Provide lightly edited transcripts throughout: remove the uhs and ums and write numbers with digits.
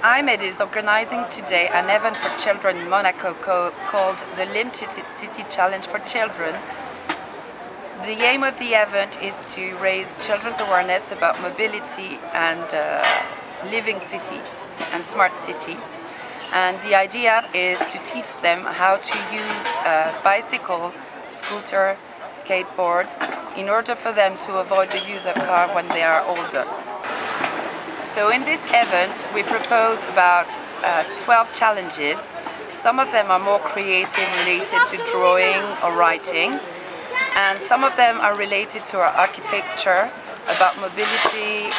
IMED is organizing today an event for children in Monaco called the Limited City Challenge for Children. The aim of the event is to raise children's awareness about mobility and living city and smart city. And the idea is to teach them how to use a bicycle, scooter, skateboard in order for them to avoid the use of car when they are older. So in this event we propose about 12 challenges. Some of them are more creative, related to drawing or writing, and some of them are related to our architecture, about mobility,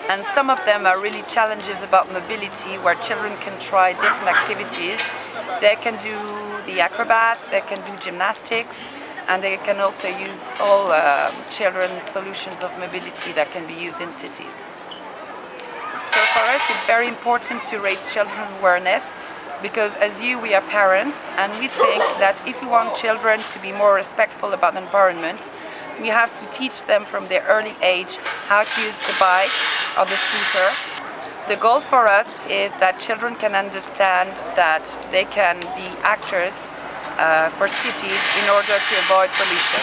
and some of them are really challenges about mobility where children can try different activities. They can do the acrobats, they can do gymnastics, and they can also use all children's solutions of mobility that can be used in cities. So for us it's very important to raise children's awareness, because as we are parents, and we think that if we want children to be more respectful about the environment, we have to teach them from their early age how to use the bike or the scooter. The goal for us is that children can understand that they can be actors for cities in order to avoid pollution.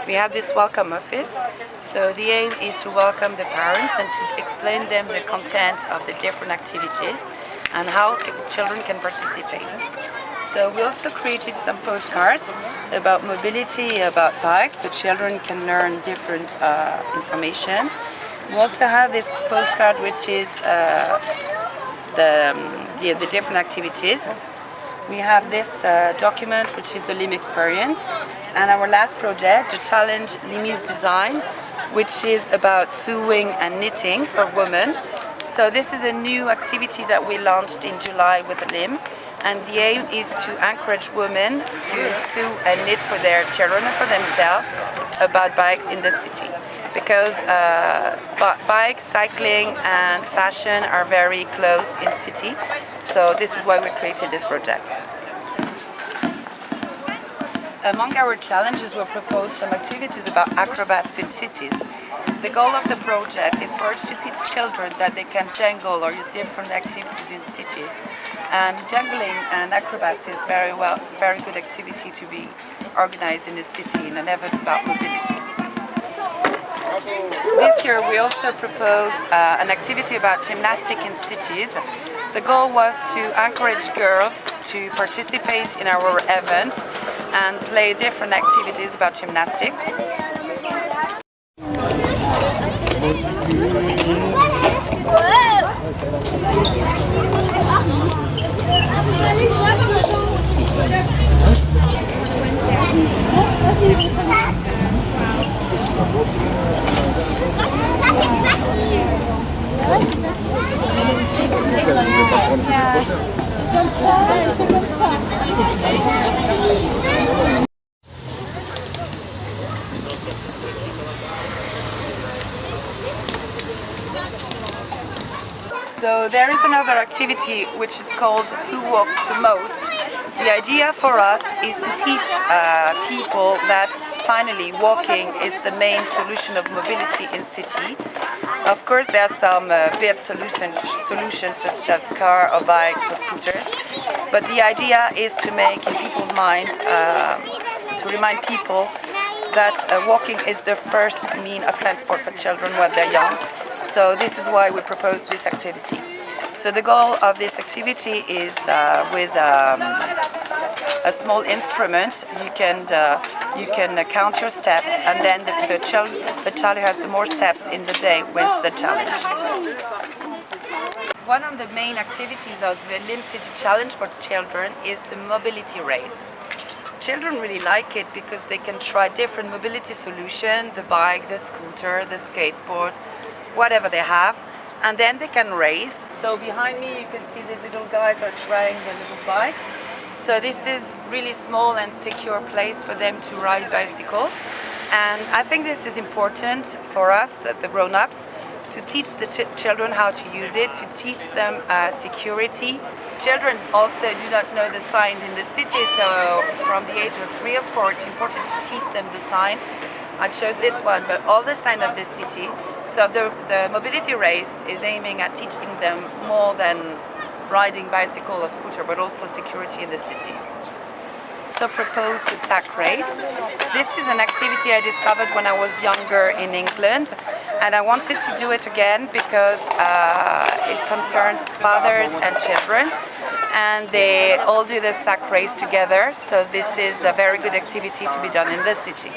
We have this welcome office, so the aim is to welcome the parents and to explain them the content of the different activities and how children can participate. So we also created some postcards about mobility, about bikes, so children can learn different information. We also have this postcard which is the different activities. We have this document which is the LIM experience, and our last project, the challenge Limis Design, which is about sewing and knitting for women. So this is a new activity that we launched in July with LIM, and the aim is to encourage women to sew and knit for their children and for themselves about bike in the city, because bike, cycling and fashion are very close in city, so this is why we created this project. Among our challenges we propose some activities about acrobats in cities. The goal of the project is first to teach children that they can jangle or use different activities in cities. And jangling and acrobats is very good activity to be organized in a city in an event about mobility. This year we also propose an activity about gymnastics in cities. The goal was to encourage girls to participate in our event and play different activities about gymnastics. So there is another activity which is called Who Walks the Most. The idea for us is to teach people that finally walking is the main solution of mobility in city. Of course there are some built solutions such as car or bikes or scooters, but the idea is to make in people's minds, to remind people that walking is the first means of transport for children when they're young. So this is why we propose this activity. So the goal of this activity is with a small instrument you can count your steps, and then the child who has the more steps in the day wins the challenge. One of the main activities of the LIM City Challenge for children is the mobility race. Children really like it because they can try different mobility solutions, the bike, the scooter, the skateboard, whatever they have, and then they can race. So behind me you can see these little guys are trying their little bikes. So this is really small and secure place for them to ride bicycle, and I think this is important for us, the grown-ups, to teach the children how to use it, to teach them security. Children also do not know the signs in the city, so from the age of 3 or 4 it's important to teach them the sign. I chose this one, but all the signs of the city So the mobility race is aiming at teaching them more than riding bicycle or scooter, but also security in the city. So proposed the sack race. This is an activity I discovered when I was younger in England, and I wanted to do it again because it concerns fathers and children, and they all do the sack race together. So this is a very good activity to be done in the city.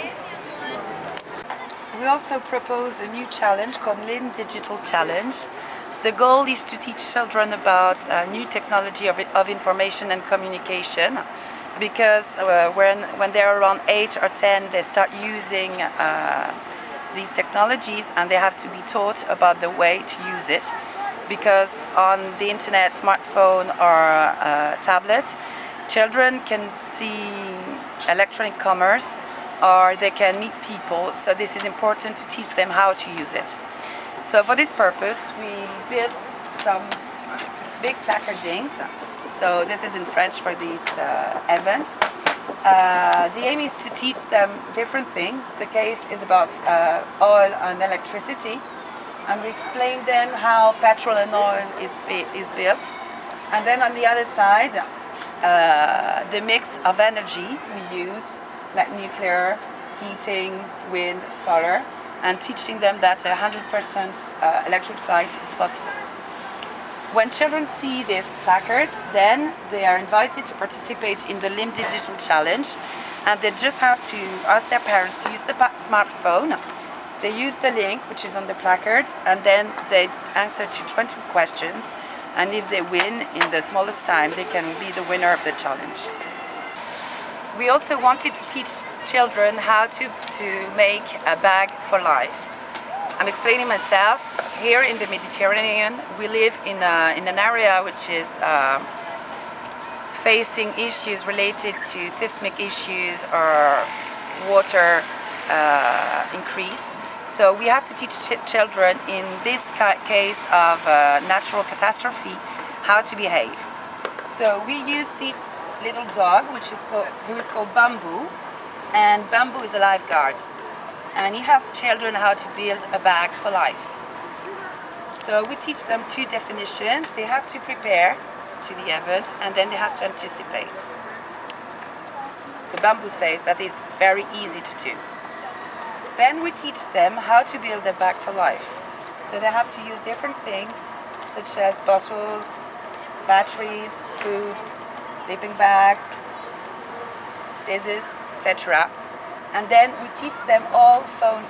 We also propose a new challenge called Lim Digital Challenge. The goal is to teach children about new technology of information and communication, because when they're around 8 or 10 they start using these technologies, and they have to be taught about the way to use it, because on the internet, smartphone or tablet, children can see electronic commerce or they can meet people, so this is important to teach them how to use it. So for this purpose we built some big placardings. So this is in French for this event. The aim is to teach them different things. The case is about oil and electricity, and we explain them how petrol and oil is built. And then on the other side, the mix of energy we use, like nuclear, heating, wind, solar, and teaching them that 100% electric life is possible. When children see these placards, then they are invited to participate in the Lim Digital Challenge, and they just have to ask their parents to use the smartphone. They use the link which is on the placards, and then they answer to 20 questions, and if they win in the smallest time, they can be the winner of the challenge. We also wanted to teach children how to make a bag for life. I'm explaining myself. Here in the Mediterranean, we live in an area which is facing issues related to seismic issues or water increase. So we have to teach children in this case of natural catastrophe how to behave. So we use this little dog who is called Bamboo, and Bamboo is a lifeguard. And he helps children how to build a bag for life. So we teach them two definitions. They have to prepare to the event, and then they have to anticipate. So Bamboo says that this is very easy to do. Then we teach them how to build a bag for life. So they have to use different things, such as bottles, batteries, food, sleeping bags, scissors, etc. And then we teach them all phone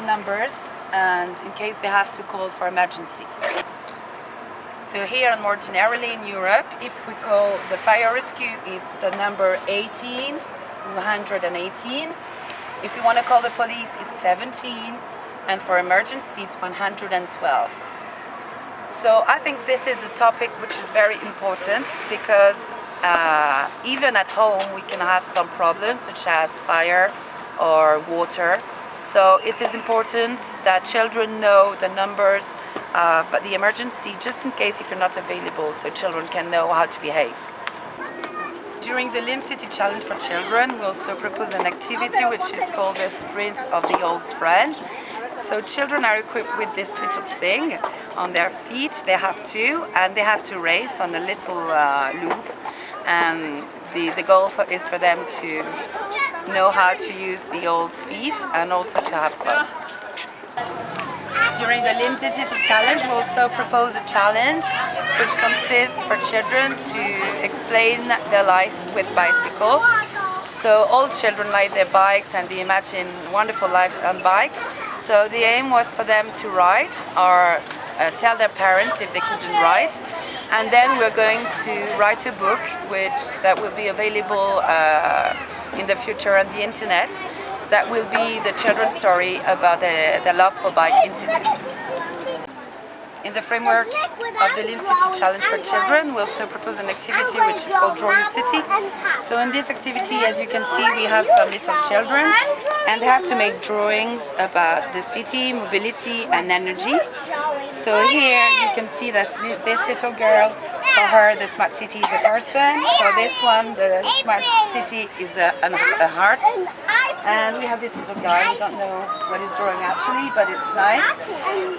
numbers, and in case they have to call for emergency. So here and more generally in Europe, if we call the fire rescue, it's the number 118. If you want to call the police, it's 17, and for emergency, it's 112. So I think this is a topic which is very important, because even at home we can have some problems such as fire or water. So it is important that children know the numbers of the emergency, just in case if you're not available, so children can know how to behave. During the Lim City Challenge for Children, we also propose an activity which is called the Sprint of the Old Friend. So children are equipped with this little thing on their feet. They have to race on a little loop, and the goal is for them to know how to use the old feet and also to have fun. During the Lim Digital Challenge, we also propose a challenge which consists for children to explain their life with bicycle. So all children ride their bikes and they imagine wonderful lives on bike. So the aim was for them to write or tell their parents if they couldn't write. And then we're going to write a book that will be available in the future on the internet. That will be the children's story about their love for bike in cities. In the framework of the Lim City Challenge for Children, we also propose an activity which is called Draw Your City. So in this activity, as you can see, we have some little children, and they have to make drawings about the city, mobility and energy. So here you can see that this little girl, for her the smart city is a person, for this one the smart city is a heart. And we have this little guy, we don't know what he's drawing actually, but it's nice.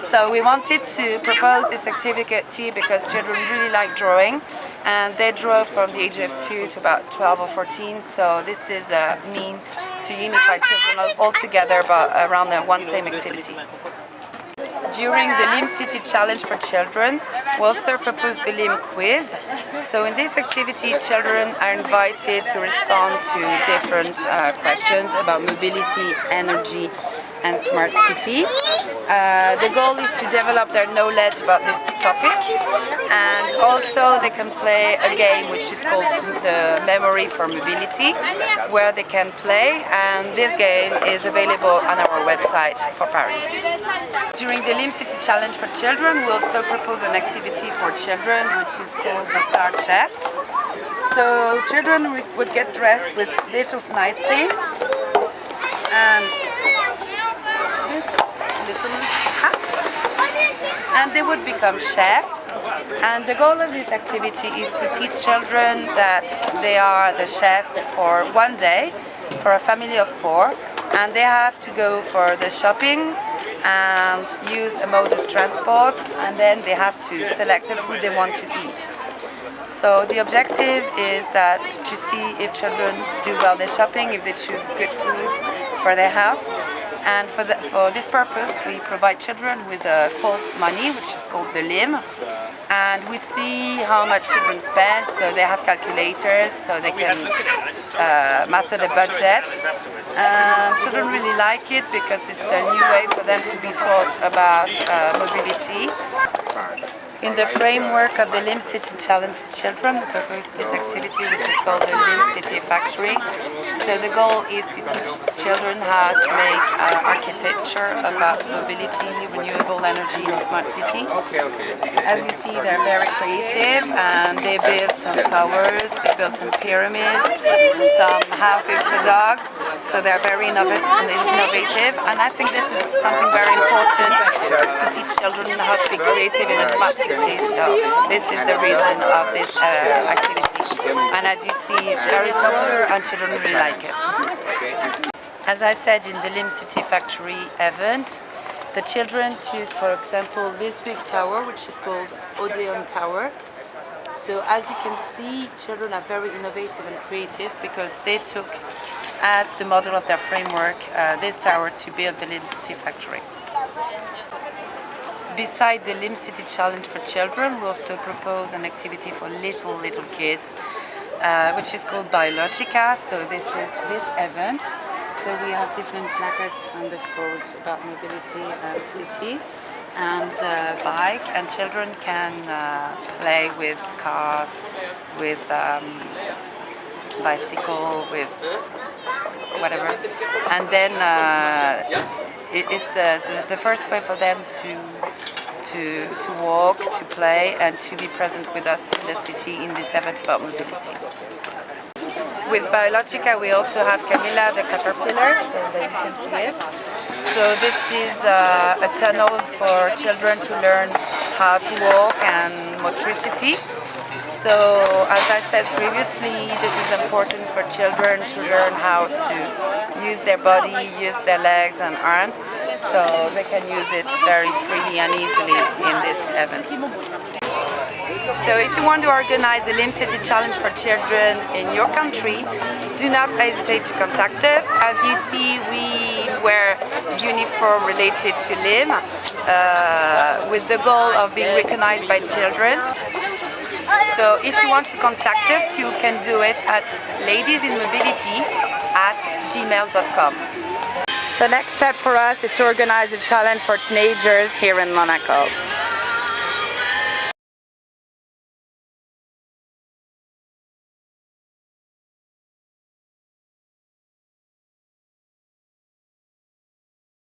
So we wanted to propose this activity because children really like drawing, and they draw from the age of 2 to about 12 or 14, so this is a mean to unify children all together but around one same activity. During the Lim City Challenge for Children, we also proposed the Lim Quiz. So in this activity, children are invited to respond to different questions about mobility, energy, and smart city. The goal is to develop their knowledge about this topic, and also they can play a game which is called the Memory for Mobility, where they can play, and this game is available on our website for parents. During the Lim City Challenge for Children, we also propose an activity for children which is called the Star Chefs. So children would get dressed with little nice thing and this little hat, and they would become chef. And the goal of this activity is to teach children that they are the chef for one day for a family of 4, and they have to go for the shopping and use a mode of transport, and then they have to select the food they want to eat. So the objective is that to see if children do well their shopping, if they choose good food for their health. And for this purpose, we provide children with false money, which is called the Lim. And we see how much children spend, so they have calculators, so they can master the budget. And children really like it because it's a new way for them to be taught about mobility. In the framework of the Lim City Challenge for Children, we proposed this activity which is called the Lim City Factory. So the goal is to teach children how to make architecture about mobility, renewable energy and smart city. As you see, they're very creative, and they build some towers, they build some pyramids, some houses for dogs. So they're very innovative, and I think this is something very important to teach children how to be creative in a smart city. So this is the reason of this activity, and as you see, it's very popular and children really like it. As I said, in the Lim City Factory event, the children took, for example, this big tower which is called Odeon Tower. So as you can see, children are very innovative and creative because they took as the model of their framework this tower to build the Lim City Factory. Beside the Lim City Challenge for Children, we also propose an activity for little kids, which is called BIO LOGIKA. So this is this event. So we have different placards on the floor about mobility and city and bike, and children can play with cars, with bicycle, with whatever, and then it's the first way for them to walk, to play, and to be present with us in the city in this event about mobility. With BIO LOGIKA, we also have CAMILLA the Caterpillar, so that you can see it. So this is a tunnel for children to learn how to walk and motricity. So, as I said previously, this is important for children to learn how to use their body, use their legs and arms, so they can use it very freely and easily in this event. So if you want to organize a Lim City Challenge for Children in your country, do not hesitate to contact us. As you see, we wear uniform related to Lim with the goal of being recognized by children. So if you want to contact us, you can do it at ladiesinmobility@gmail.com. The next step for us is to organize a challenge for teenagers here in Monaco.